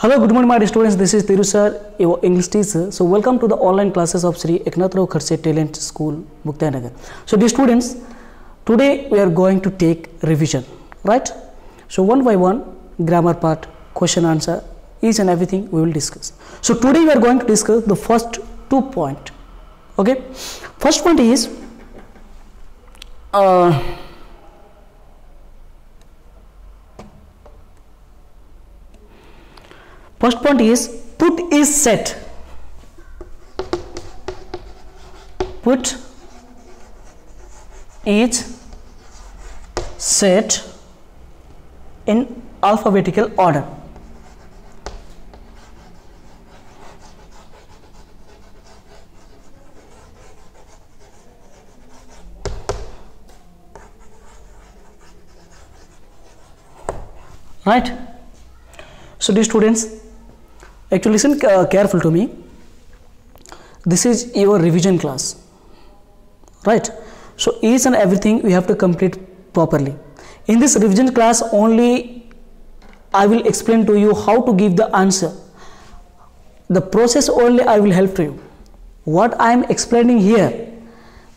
Hello, good morning my dear students. This is Thiru sir, your English teacher. So welcome to the online classes of Sri Eknath Kharse Talent School, Muktanagar. So dear students, today we are going to take revision, right? So one by one, grammar part, question answer, each and everything we will discuss. So today we are going to discuss the first 2 points. Okay, first point is put is set. Put is set in alphabetical order. Right? So dear students, actually listen careful to me. This is your revision class, right? So each and everything we have to complete properly. In this revision class only I will explain to you how to give the answer. The process only I will help to you. What I am explaining here,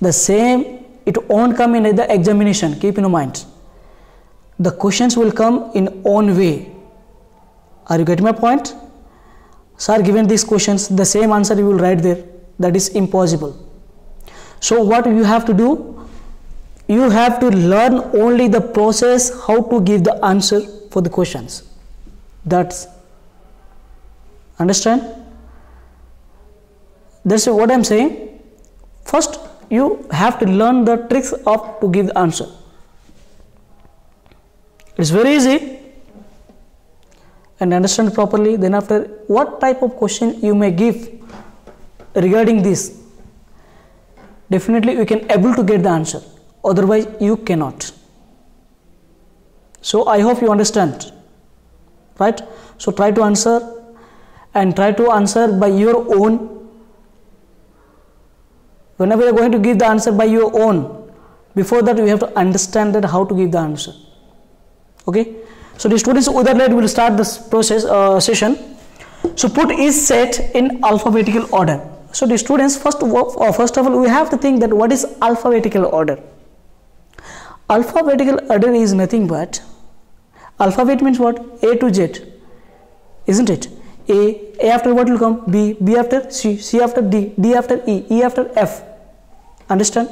the same it won't come in the examination. Keep in mind. The questions will come in own way. Are you getting my point? Sir, given these questions, the same answer you will write there. That is impossible. So what you have to do? You have to learn only the process how to give the answer for the questions. That's understand? That's what I'm saying. First, you have to learn the tricks of to give the answer. It's very easy. And understand properly, then after what type of question you may give regarding this, definitely you can able to get the answer, otherwise you cannot. So I hope you understand, right? So try to answer and try to answer by your own. Whenever you are going to give the answer by your own, before that you have to understand that how to give the answer. Okay? So the students, other late will start this process session. So put is set in alphabetical order. So the students, first of all we have to think that what is alphabetical order. Alphabetical order is nothing but, alphabet means what? A to Z, isn't it? A after what will come? B after C, C after D, D after E, E after F. Understand?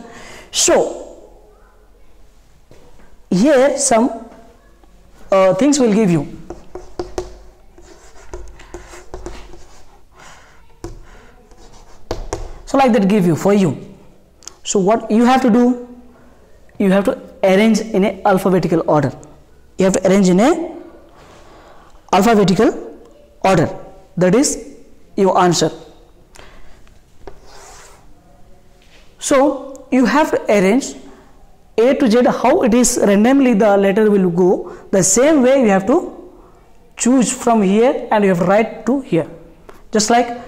So here some things will give you. So like that give you for you. So what you have to do? You have to arrange in a alphabetical order. You have to arrange in a alphabetical order. That is your answer. So you have to arrange A to Z, how it is randomly the letter will go, the same way you have to choose from here and you have to write to here. Just like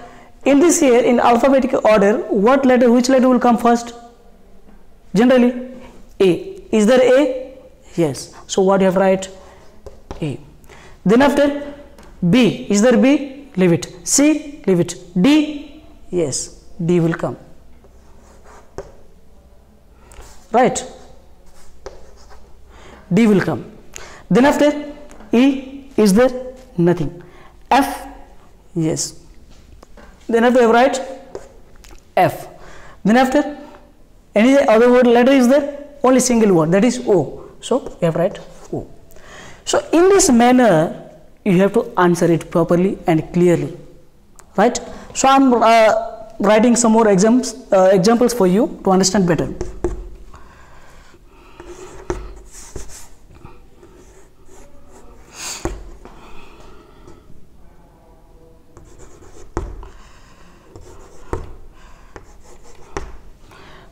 in this here in alphabetical order, what letter, which letter will come first? Generally A. Is there A? Yes. So what you have to write? A. Then after B. Is there B? Leave it. C. Leave it. D. Yes. D will come. Right? D will come. Then after E, is there? Nothing. F, yes. Then after I write F. Then after any other word letter is there? Only single word, that is O. So you have to write O. So in this manner you have to answer it properly and clearly, right? So I am writing some more examples for you to understand better.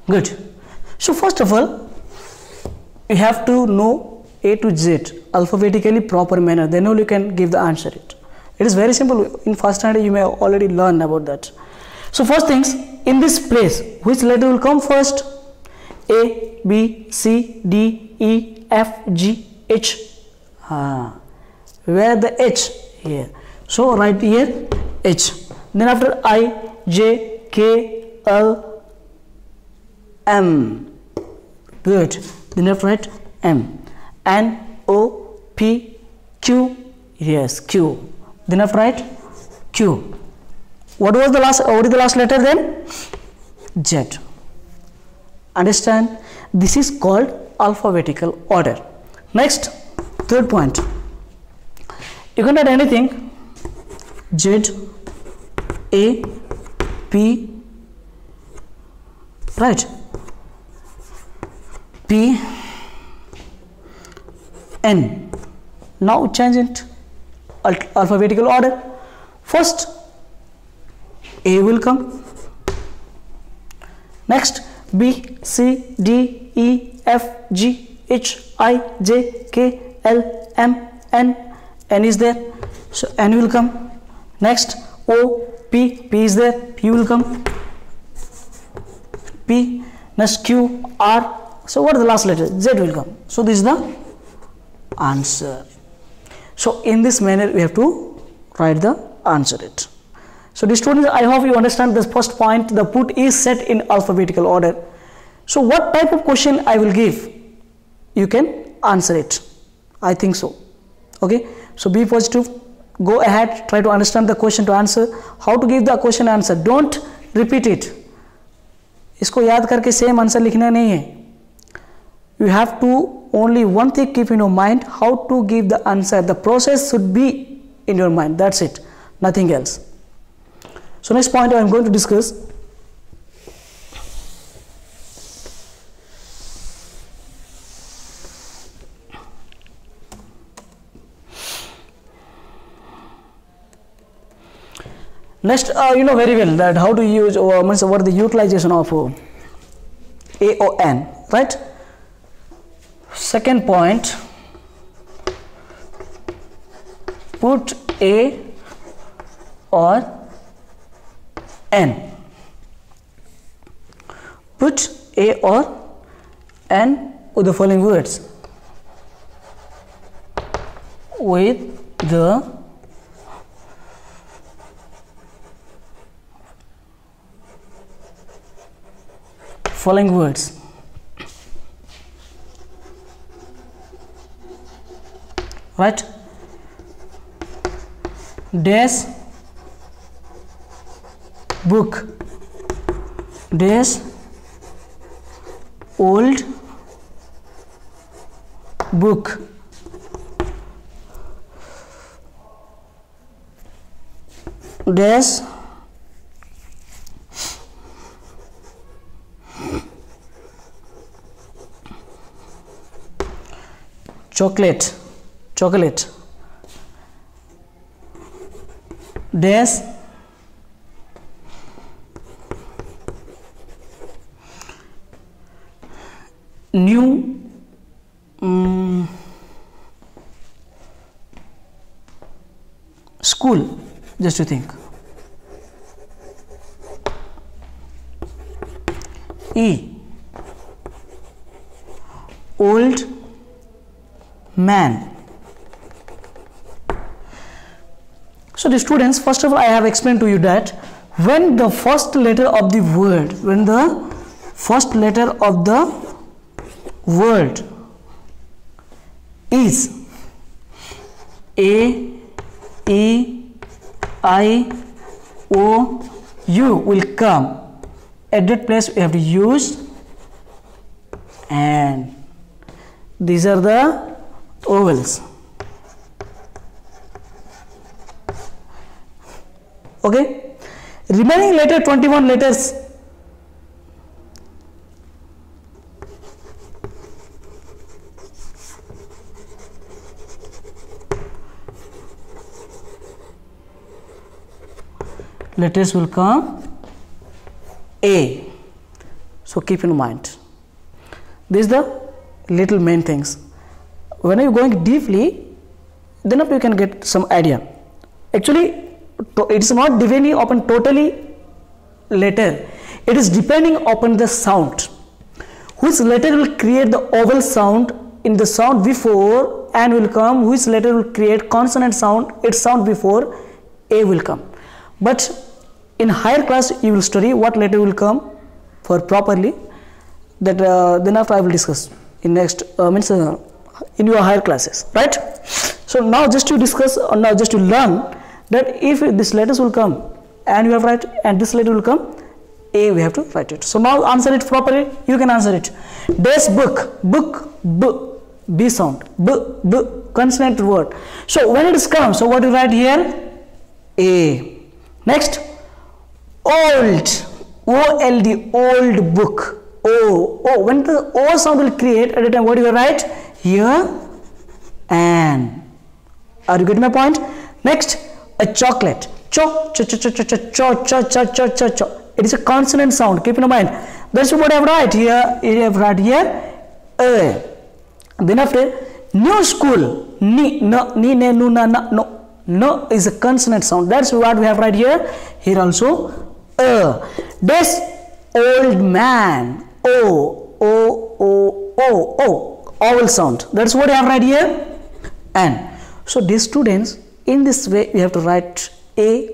Good. So first of all, you have to know A to Z alphabetically proper manner. Then only you can give the answer. It is very simple. In first standard you may already learn about that. So first things, in this place, which letter will come first? A, B, C, D, E, F, G, H. Where the H? Here. So write here H. Then after I, J, K, L, M. Good. Then after write M. N, O, P, Q. Yes, Q. Then after write Q. What is the last letter then? Z. Understand? This is called alphabetical order. Next, third point. You can write anything. Z, A, P, right? P, N. Now change it alphabetical order. First A will come. Next B, C, D, E, F, G, H, I, J, K, L, M, N. N is there, so N will come. Next O, P, P is there, P will come. P. Next Q, R. So what is the last letter? Z will come. So this is the answer. So in this manner we have to write the answer it. So the students, I hope you understand this first point. The put is set in alphabetical order. So what type of question I will give, you can answer it. I think so. Okay. So be positive. Go ahead. Try to understand the question to answer. How to give the question answer. Don't repeat it. इसको याद करके same answer लिखना नहीं है. You have to only one thing keep in your mind, how to give the answer. The process should be in your mind. That's it. Nothing else. So next point I am going to discuss. Next, you know very well that how to use what is the utilization of A or N, right? Second point, put A or N. Put A or N with the following words. With the following words. Right? Dash book, dash old book, dash chocolate, chocolate, dash new school, just to think. E, old man. So the students, first of all I have explained to you that when the first letter of the word, when the first letter of the word is A, E, I, O, U will come. At that place we have to use and. These are the vowels. Okay. Remaining letter 21 letters. Letters will come A. So keep in mind. This is the little main things. When you are going deeply, then you can get some idea. Actually, it is not depending upon totally letter. It is depending upon the sound. Which letter will create the vowel sound in the sound before and will come. Which letter will create consonant sound, its sound before A will come. But in higher class you will study what letter will come for properly. That then after I will discuss in next in your higher classes, right? So now just to discuss, or now just to learn that if this letters will come and you have write, and this letter will come A, we have to write it. So now answer it properly. You can answer it. Dash book, book, B, B sound, B, B, consonant word. So when it is come, so what you write here? A. Next, old, O-L-D, old book. O, when the O sound will create at a time, what do you write? Here, an. Are you getting my point? Next, a chocolate. Cho, cho, cho, cho, cho, cho, cho, cho, cho, cho, cho, cho. It is a consonant sound. Keep in mind. That's what I have write here. I have write here, a. Then after, new school. Ni, no, ni, ne, nu, na, na, no. No is a consonant sound. That's what we have right here. Here also, a. This old man. O, O, O, O, O. Vowel sound. That's what I have right here. And so these students, in this way we have to write A,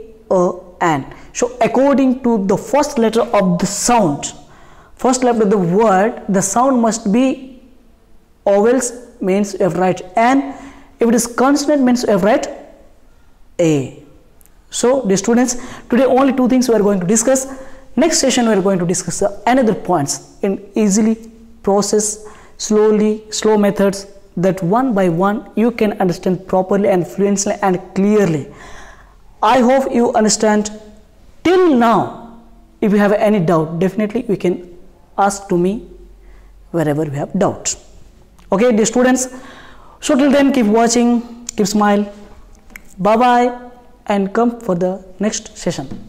and. So according to the first letter of the sound, first letter of the word, the sound must be vowels, means you have to write N. If it is consonant, means you have to write A. So the students, today only two things we are going to discuss. Next session we are going to discuss another points in easily process, slowly, slow methods, that one by one you can understand properly and fluently and clearly. I hope you understand till now. If you have any doubt, definitely you can ask to me wherever you have doubts. Okay, dear students. So till then, keep watching, keep smile. Bye bye, and come for the next session.